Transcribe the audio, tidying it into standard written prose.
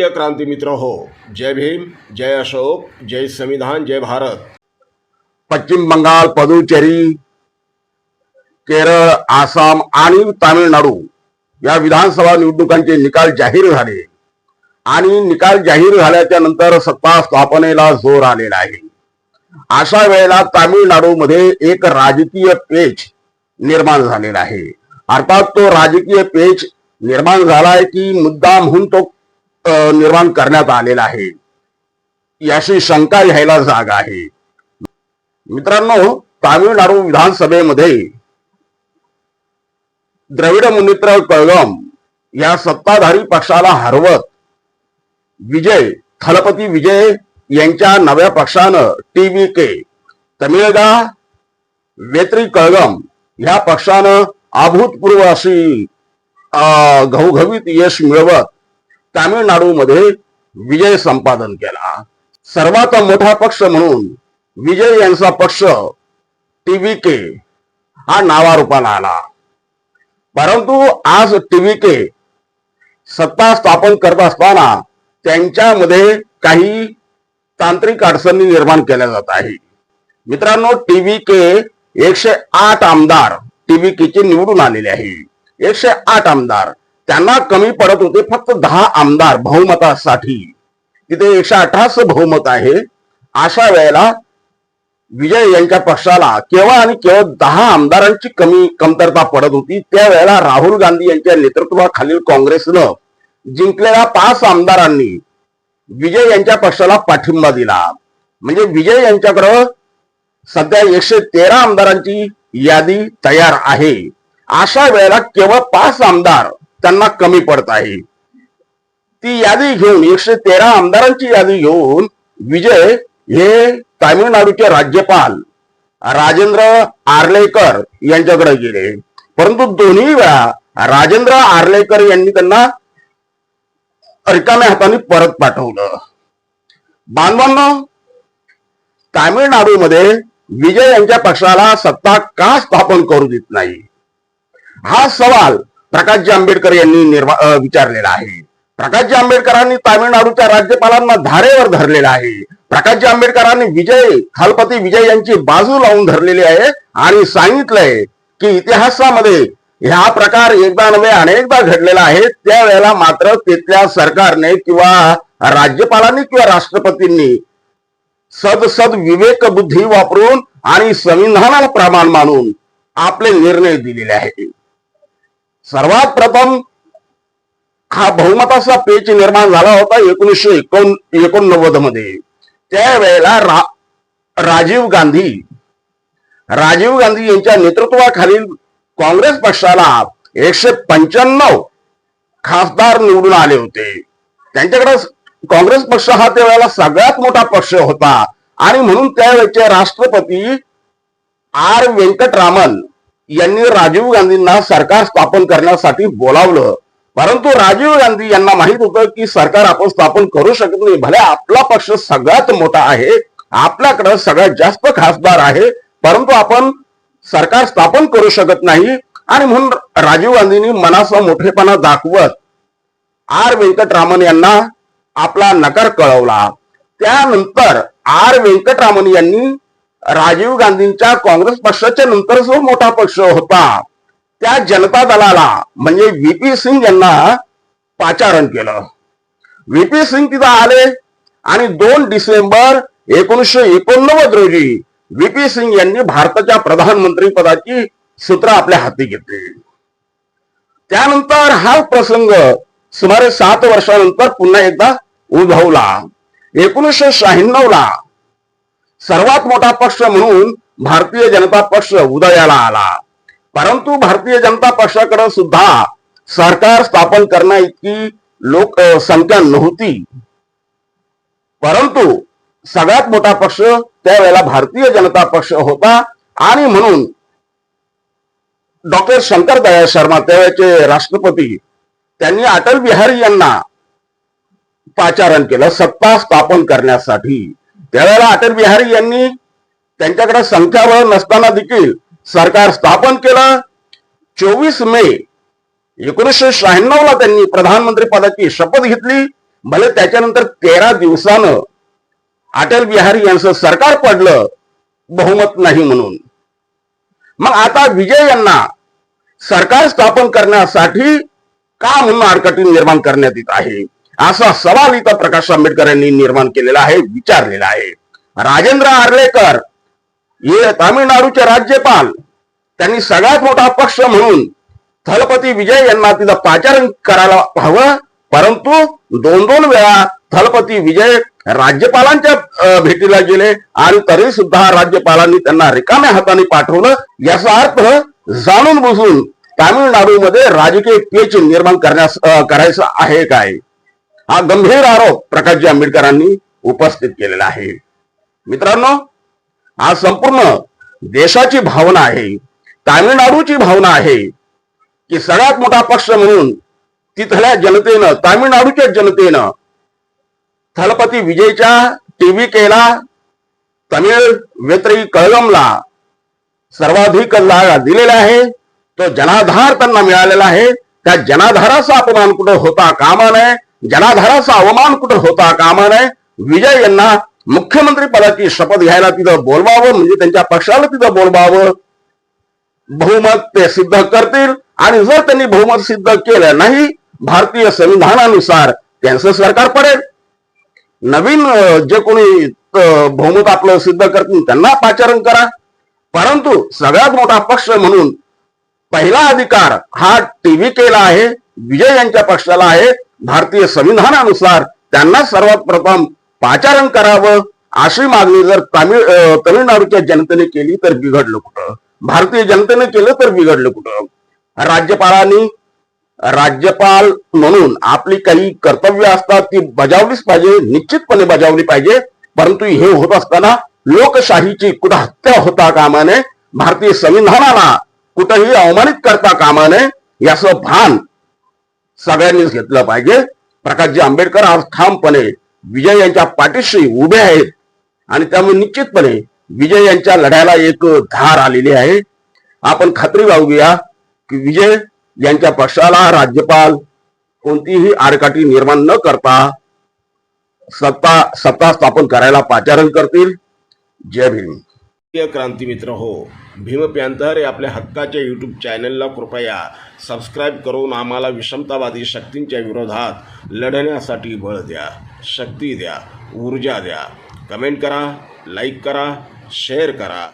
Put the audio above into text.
प्रिय क्रांती मित्र हो, जय भीम, जय अशोक, जय संविधान, जय भारत। पश्चिम बंगाल, पुदुचेरी, केरळ, आसाम आणि तामिळनाडू या विधानसभा निवडणुकांचे निकाल जाहीर झाले आणि निकाल जाहीर झाल्याच्या नंतर सत्ता स्थापनेला जोर आलेला आहे। अशा वेळेला तामिळनाडूमध्ये एक राजकीय पेच निर्माण झालेला आहे। अर्थात तो राजकीय पेच निर्माण झालाय की मुद्दामहून तो निर्माण करण्यात आलेला आहे याची शंका घ्यायला जागा आहे। मित्रांनो, तामिळनाडू विधानसभेमध्ये द्रविड मुन्नेत्र कळघम या सत्ताधारी पक्षाला हरवत थलपती विजय यांच्या नव्या पक्षानं TVK तमिळगा वेत्री कळघम या पक्षानं अभूतपूर्व अशी घवघवीत यश मिळवत तामिळनाडूमध्ये विजय संपादन केला। सर्वात मोठा पक्ष म्हणून विजय यांचा पक्ष TVK हा नावारूपाला आला। परंतु आज TVK सत्ता स्थापन करत असताना त्यांच्यामध्ये काही तांत्रिक अडचणी निर्माण केल्या जात आहे। मित्रांनो, TVK 108 आमदार TVKचे निवडून आलेले आहे। 108 आमदार त्यांना कमी पडत होते फक्त 10 आमदार बहुमतासाठी। तिथे 118 बहुमत आहे। अशा वेळेला विजय यांच्या पक्षाला केवळ आणि केवळ 10 आमदारांची कमतरता पडत होती। त्यावेळेला राहुल गांधी यांच्या नेतृत्वाखालील काँग्रेसनं जिंकलेल्या 5 आमदारांनी विजय यांच्या पक्षाला पाठिंबा दिला। म्हणजे विजय यांच्याकडे सध्या 113 आमदारांची यादी तयार आहे। अशा वेळेला केवळ 5 आमदार त्यांना कमी पडत आहे। ती यादी घेऊन 113 आमदारांची यादी घेऊन विजय हे तामिळनाडूचे राज्यपाल राजेंद्र आर्लेकर यांच्याकडे गेले। परंतु दोन्ही वेळा राजेंद्र आर्लेकर यांनी त्यांना रिकाम्या हाताने परत पाठवलं। बांधवांनो, तामिळनाडूमध्ये विजय यांच्या पक्षाला सत्ता का स्थापन करू देत नाही हा सवाल प्रकाशजी आंबेडकर यांनी विचारलेला आहे। प्रकाशजी आंबेडकरांनी तामिळनाडूच्या राज्यपालांना धारेवर धरलेला आहे। प्रकाशजी आंबेडकरांनी थलपती विजय यांची बाजू लावून धरलेली आहे आणि सांगितलंय की इतिहासामध्ये हा प्रकार एकदा नव्हे अनेकदा घडलेला आहे। त्यावेळेला मात्र तिथल्या सरकारने किंवा राज्यपालांनी किंवा राष्ट्रपतींनी सद विवेक बुद्धी वापरून आणि संविधानाला प्रमाण मानून आपले निर्णय दिलेले आहेत। सर्वात प्रथम हा बहुमताचा पेच निर्माण झाला होता 1989 मध्ये। त्यावेळेला राजीव गांधी यांच्या नेतृत्वाखालील काँग्रेस पक्षाला 195 खासदार निवडून आले होते। त्यांच्याकडे काँग्रेस पक्ष हा त्यावेळेला सगळ्यात मोठा पक्ष होता आणि म्हणून त्यावेळेचे राष्ट्रपती R व्यंकटरामन यांनी राजीव गांधींना सरकार स्थापन करण्यासाठी बोलावलं। परंतु राजीव गांधी यांना माहित होतं की सरकार आपण स्थापन करू शकत नाही। भले आपला पक्ष सगळ्यात मोठा आहे, आपल्याकडे सगळ्यात जास्त खासदार आहे, परंतु आपण सरकार स्थापन करू शकत नाही। आणि म्हणून राजीव गांधींनी मनाचा मोठेपणा दाखवत R व्यंकटरामन यांना आपला नकार कळवला। त्यानंतर R व्यंकटरामन यांनी राजीव गांधींच्या काँग्रेस पक्षाच्या नंतर जो मोठा पक्ष होता त्या जनता दलाला म्हणजे VP सिंग यांना पाचारण केलं। VP सिंग तिथं आले आणि 2 डिसेंबर 1989 रोजी VP सिंग यांनी भारताच्या प्रधानमंत्री पदाची सूत्र आपल्या हाती घेतली। त्यानंतर हा प्रसंग सुमारे 7 वर्षानंतर पुन्हा एकदा उद्भवला। 1996 ला सर्वात मोठा पक्ष म्हणून भारतीय जनता पक्ष उदयाला आला। परंतु भारतीय जनता पक्षाकडे सुद्धा सरकार स्थापन करण्या इतकी संख्या नव्हती। परंतु सगळ्यात मोठा पक्ष त्यावेळेला भारतीय जनता पक्ष होता आणि म्हणून डॉक्टर शंकर दयाळ शर्मा त्यावेळेचे राष्ट्रपती त्यांनी अटल बिहारी यांना पाचारण केलं सत्ता स्थापन करण्यासाठी। त्यावेळेला अटल बिहारी यांनी त्यांच्याकडे संख्याबळ नसताना देखील सरकार स्थापन केलं। 24 मे 1996 ला त्यांनी प्रधानमंत्री पदाची शपथ घेतली। भले त्याच्यानंतर 13 दिवसानं अटल बिहारी यांचं सरकार पडलं बहुमत नाही म्हणून, मग आता विजय यांना सरकार स्थापन करण्यासाठी का म्हणून आडकाठी निर्माण करण्यात येत आहे, असा सवाल इथं प्रकाश आंबेडकर यांनी निर्माण केलेला आहे, विचारलेला आहे. राजेंद्र आर्लेकर हे तामिळनाडूचे राज्यपाल, त्यांनी सगळ्यात मोठा पक्ष म्हणून थलपती विजय यांना तिथं पाचारण करायला हवं, परंतु 2-2 वेळा थलपती विजय राज्यपालांच्या भेटीला गेले आणि तरी सुद्धा राज्यपालांनी त्यांना रिकाम्या हाताने पाठवलं. याचा अर्थ जाणून बुजून तामिळनाडूमध्ये राजकीय पेच निर्माण करायचं आहे काय, हा गंभीर आरोप प्रकाशजी आंबेडकरांनी उपस्थित केलेला आहे. मित्रांनो, हा संपूर्ण देशाची भावना आहे, तामिळनाडूची भावना आहे की सगळ्यात मोठा पक्ष म्हणून तिथल्या जनतेनं, तामिळनाडूच्या जनतेनं थलपती विजयच्या TVKला, तमिळ वेत्री कळगमला सर्वाधिक जागा दिलेला आहे. तो जनाधार त्यांना मिळालेला आहे. त्या जनाधाराचा अपमान कुठं होता कामा नये, जनाधाराचा अवमान कुठं होता कामा नये. विजय यांना मुख्यमंत्री पदाची शपथ घ्यायला तिथं बोलवावं, म्हणजे त्यांच्या पक्षाला तिथं बोलवावं. बहुमत ते सिद्ध करतील आणि जर त्यांनी बहुमत सिद्ध केलं नाही, भारतीय संविधानानुसार त्यांचं सरकार पडेल. नवीन जे कोणी बहुमत आपलं सिद्ध करतील त्यांना पाचारण करा, परंतु सगळ्यात मोठा पक्ष म्हणून पहिला अधिकार हा TVKला आहे, विजय यांच्या पक्षाला आहे. भारतीय संविधानानुसार त्यांना सर्वात प्रथम पाचारण करावं अशी मागणी जर तमिळनाडूच्या जनतेने केली तर बिघडलं कुठं, भारतीय जनतेने केलं तर बिघडलं कुठं. राज्यपाल म्हणून आपली काही कर्तव्य असतात ती बजावलीच पाहिजे, निश्चितपणे बजावली पाहिजे. परंतु हे होत असताना लोकशाहीची कुठं हत्या होता कामा नये, भारतीय संविधानाला कुठंही अवमानित करता कामा नये, याचं भान सगळ्यांनीच घेतलं पाहिजे. प्रकाशजी आंबेडकर आज ठामपणे विजय यांच्या पाठीशी उभे आहेत आणि त्यामुळे निश्चितपणे विजय यांच्या लढ्याला एक धार आलेली आहे. आपण खात्री बाळगूया की विजय यांच्या पक्षाला राज्यपाल कोणतीही आडकाठी निर्माण न करता सत्ता स्थापन करायला पाचारण करतील. जय भीम. क्रांती मित्र हो, भीम पॅंथर या आपल्या हक्काच्या यूट्यूब चॅनलला कृपया सबस्क्राईब करून आम्हाला विषमतावादी शक्तींच्या विरोधात लढण्यासाठी बळ द्या, शक्ती द्या, ऊर्जा द्या. कमेंट करा, लाईक करा, शेअर करा.